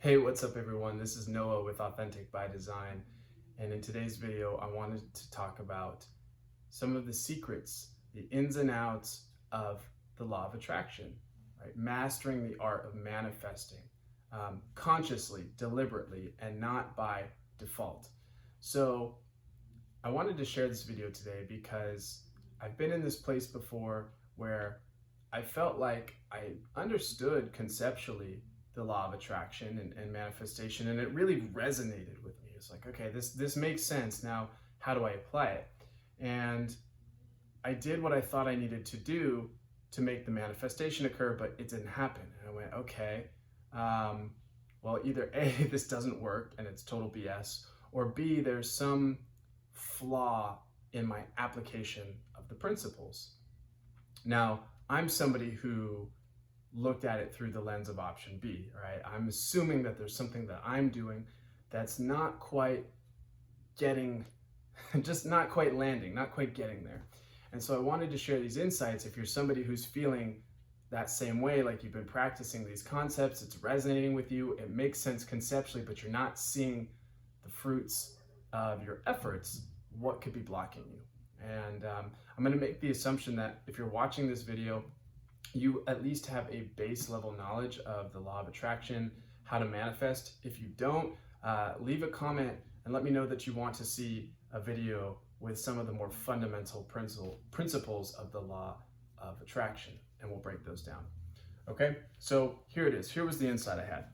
Hey, what's up everyone? This is Noah with Authentic by Design. And in today's video, I wanted to talk about some of the secrets, the ins and outs of the law of attraction, right? Mastering the art of manifesting consciously, deliberately, and not by default. So I wanted to share this video today because I've been in this place before where I felt like I understood conceptually the law of attraction and manifestation, and it really resonated with me. It's like, okay, this makes sense. Now, how do I apply it? And I did what I thought I needed to do to make the manifestation occur, but it didn't happen. And I went, okay, well, either A, this doesn't work and it's total BS, or B, there's some flaw in my application of the principles. Now, I'm somebody who looked at it through the lens of option B, right? I'm assuming that there's something that I'm doing that's not quite getting, just not quite landing, not quite getting there. And so I wanted to share these insights. If you're somebody who's feeling that same way, like you've been practicing these concepts, it's resonating with you, it makes sense conceptually, but you're not seeing the fruits of your efforts, what could be blocking you? And I'm going to make the assumption that if you're watching this video, you at least have a base level knowledge of the law of attraction, how to manifest. If you don't, leave a comment and let me know that you want to see a video with some of the more fundamental principles of the law of attraction, and we'll break those down. Okay, so here it is. Here was the insight I had.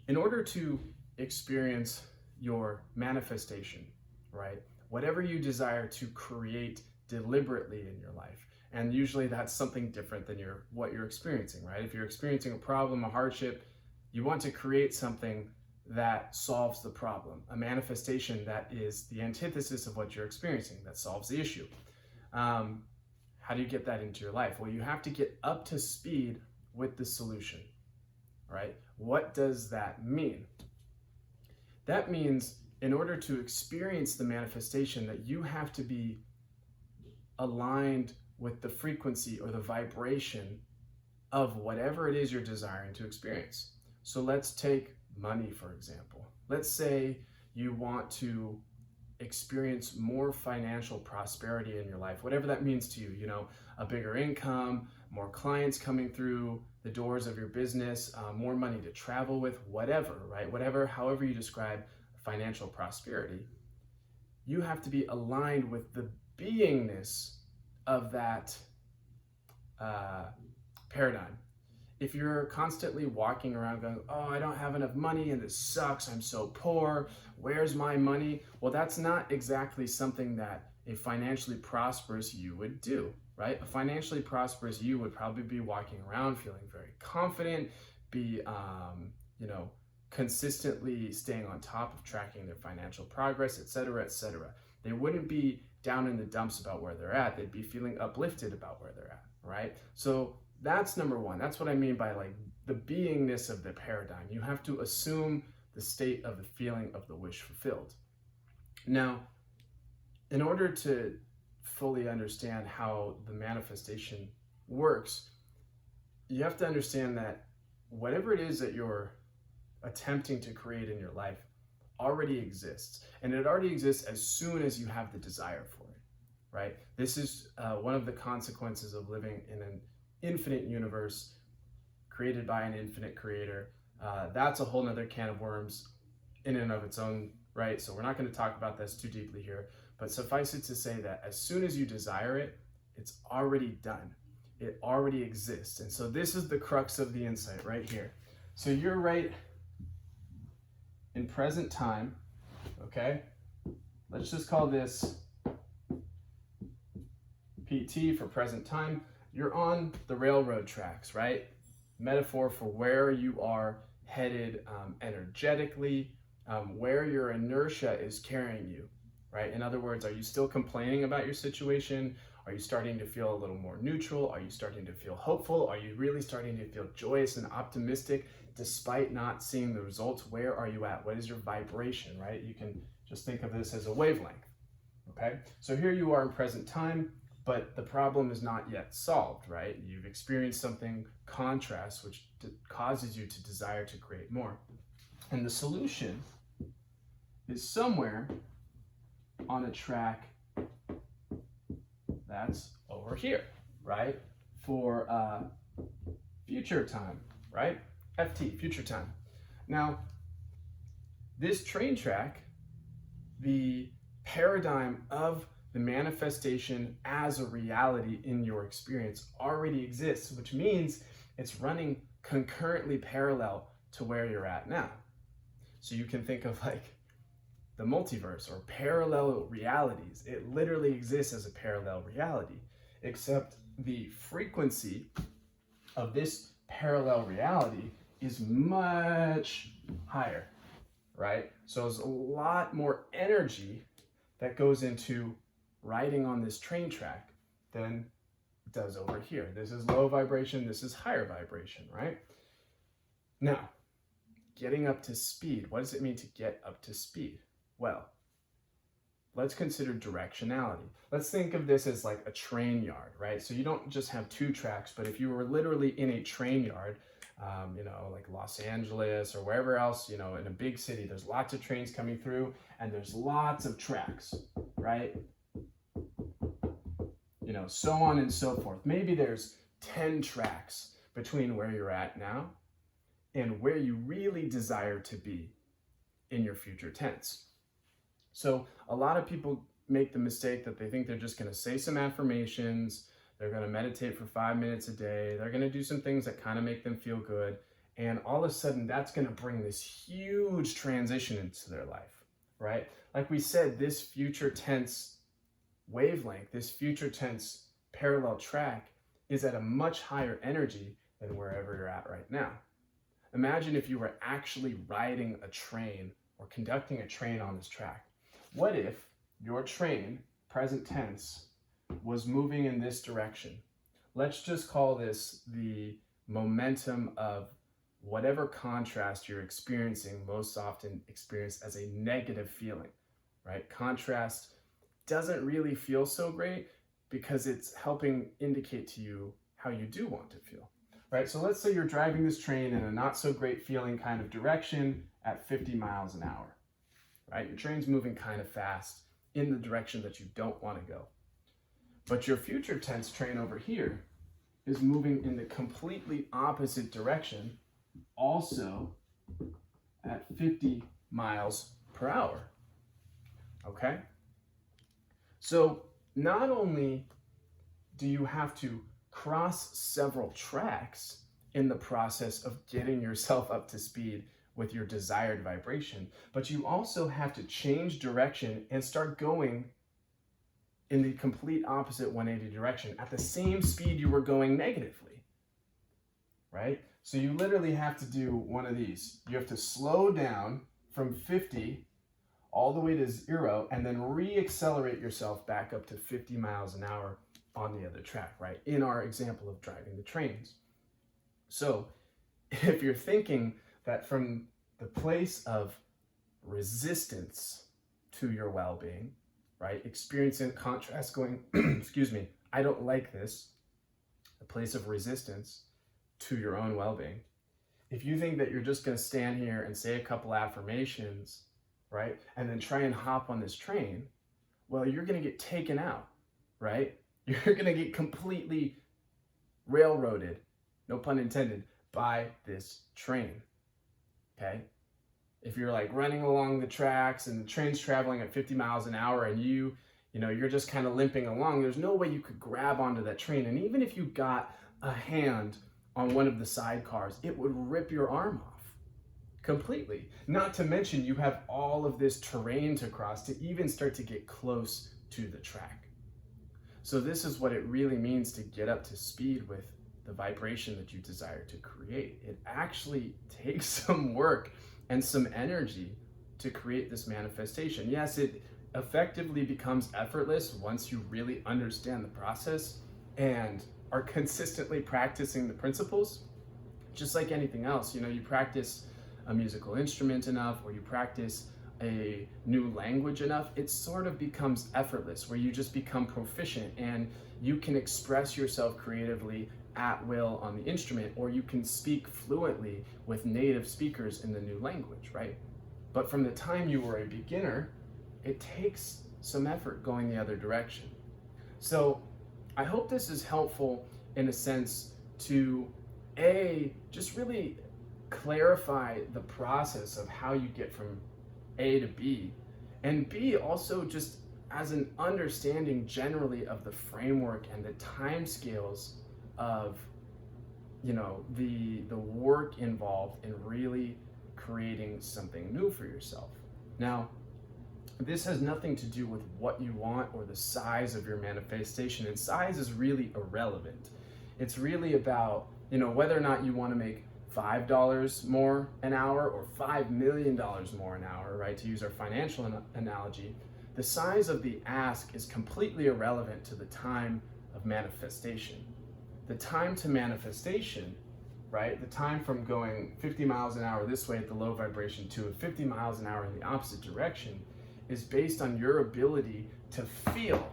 In order to experience your manifestation, right, whatever you desire to create deliberately in your life, and usually that's something different than what you're experiencing, right? If you're experiencing a problem, a hardship, you want to create something that solves the problem, a manifestation that is the antithesis of what you're experiencing, that solves the issue. How do you get that into your life? Well, you have to get up to speed with the solution, right? What does that mean? That means in order to experience the manifestation that you have to be aligned with the frequency or the vibration of whatever it is you're desiring to experience. So let's take money, for example. Let's say you want to experience more financial prosperity in your life, whatever that means to you, a bigger income, more clients coming through the doors of your business, more money to travel with, whatever, right? Whatever, however you describe financial prosperity, you have to be aligned with the beingness of that paradigm. If you're constantly walking around going, oh, I don't have enough money and this sucks, I'm so poor, where's my money? Well, that's not exactly something that a financially prosperous you would do, right? A financially prosperous you would probably be walking around feeling very confident, be, consistently staying on top of tracking their financial progress, et cetera, et cetera. They wouldn't be down in the dumps about where they're at. They'd be feeling uplifted about where they're at, right? So that's number one. That's what I mean by like the beingness of the paradigm. You have to assume the state of the feeling of the wish fulfilled. Now, in order to fully understand how the manifestation works, you have to understand that whatever it is that you're attempting to create in your life already exists, and it already exists as soon as you have the desire for it, right? This is one of the consequences of living in an infinite universe created by an infinite creator. That's a whole nother can of worms in and of its own right, so we're not going to talk about this too deeply here, but suffice it to say that as soon as you desire it, it's already done. It already exists. And so this is the crux of the insight right here. So you're right in present time, okay? Let's just call this PT for present time. You're on the railroad tracks, right? Metaphor for where you are headed energetically, where your inertia is carrying you, right? In other words, are you still complaining about your situation? Are you starting to feel a little more neutral? Are you starting to feel hopeful? Are you really starting to feel joyous and optimistic despite not seeing the results? Where are you at? What is your vibration, right? You can just think of this as a wavelength, okay? So here you are in present time. but the problem is not yet solved, right? You've experienced something, contrast, which causes you to desire to create more. And the solution is somewhere on a track that's over here, right? For future time, right? FT, future time. Now, this train track, the paradigm of the manifestation as a reality in your experience already exists, which means it's running concurrently parallel to where you're at now. So you can think of like the multiverse or parallel realities. It literally exists as a parallel reality, except the frequency of this parallel reality is much higher, right? So there's a lot more energy that goes into riding on this train track than it does over here. This is low vibration, this is higher vibration, right? Now, getting up to speed. What does it mean to get up to speed? Well, let's consider directionality. Let's think of this as like a train yard, right? So you don't just have two tracks, but if you were literally in a train yard, like Los Angeles or wherever else, in a big city, there's lots of trains coming through and there's lots of tracks, right? So on and so forth. Maybe there's 10 tracks between where you're at now and where you really desire to be in your future tense. So a lot of people make the mistake that they think they're just going to say some affirmations, they're going to meditate for 5 minutes a day, they're going to do some things that kind of make them feel good, and all of a sudden that's going to bring this huge transition into their life, right? Like we said, this future tense wavelength, this future tense parallel track is at a much higher energy than wherever you're at right now. Imagine if you were actually riding a train or conducting a train on this track. What if your train, present tense, was moving in this direction? Let's just call this the momentum of whatever contrast you're experiencing, most often experienced as a negative feeling, right? Contrast doesn't really feel so great because it's helping indicate to you how you do want to feel, right? So let's say you're driving this train in a not so great feeling kind of direction at 50 miles an hour, right? Your train's moving kind of fast in the direction that you don't want to go. But your future tense train over here is moving in the completely opposite direction, also at 50 miles per hour, okay? So not only do you have to cross several tracks in the process of getting yourself up to speed with your desired vibration, but you also have to change direction and start going in the complete opposite 180 direction at the same speed you were going negatively, right? So you literally have to do one of these. You have to slow down from 50 all the way to 0 and then re-accelerate yourself back up to 50 miles an hour on the other track, right? In our example of driving the trains. So if you're thinking that from the place of resistance to your well-being, right? Experiencing contrast going, I don't like this, a place of resistance to your own well-being. If you think that you're just going to stand here and say a couple affirmations, right? And then try and hop on this train, well, you're going to get taken out, right? You're going to get completely railroaded, no pun intended, by this train, okay? If you're like running along the tracks and the train's traveling at 50 miles an hour and you're just kind of limping along, there's no way you could grab onto that train. And even if you got a hand on one of the sidecars, it would rip your arm off completely. Not to mention you have all of this terrain to cross to even start to get close to the track. So this is what it really means to get up to speed with the vibration that you desire to create. It actually takes some work and some energy to create this manifestation. Yes, it effectively becomes effortless once you really understand the process and are consistently practicing the principles. Just like anything else, you practice a musical instrument enough, or you practice a new language enough, it sort of becomes effortless, where you just become proficient and you can express yourself creatively at will on the instrument, or you can speak fluently with native speakers in the new language, right? But from the time you were a beginner, it takes some effort going the other direction. So I hope this is helpful in a sense to just really clarify the process of how you get from A to B, and B, also just as an understanding generally of the framework and the timescales of, you know, the work involved in really creating something new for yourself. Now, this has nothing to do with what you want or the size of your manifestation, and size is really irrelevant. It's really about, you know, whether or not you want to make $5 more an hour or $5 million more an hour, right? To use our financial analogy, the size of the ask is completely irrelevant to the time of manifestation. The time to manifestation, right? The time from going 50 miles an hour this way at the low vibration to 50 miles an hour in the opposite direction is based on your ability to feel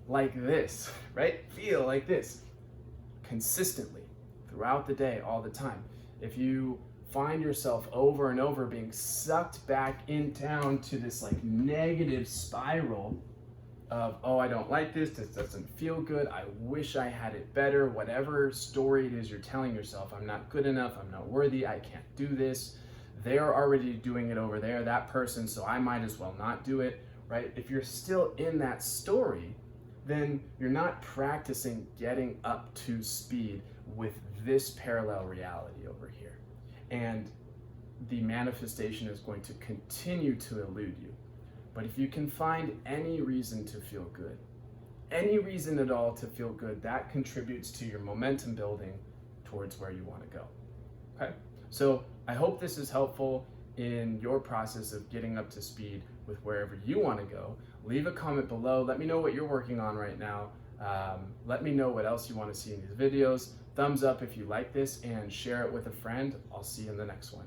like this, right? Feel like this consistently throughout the day, all the time. If you find yourself over and over being sucked back in down to this like negative spiral of, oh, I don't like this doesn't feel good, I wish I had it better, whatever story it is you're telling yourself, I'm not good enough, I'm not worthy, I can't do this, they're already doing it over there, that person, so I might as well not do it, right? If you're still in that story, then you're not practicing getting up to speed with this parallel reality over here. And the manifestation is going to continue to elude you. But if you can find any reason to feel good, any reason at all to feel good, that contributes to your momentum building towards where you want to go. Okay? So I hope this is helpful in your process of getting up to speed with wherever you want to go. Leave a comment below. Let me know what you're working on right now. Let me know what else you want to see in these videos. Thumbs up if you like this, and share it with a friend. I'll see you in the next one.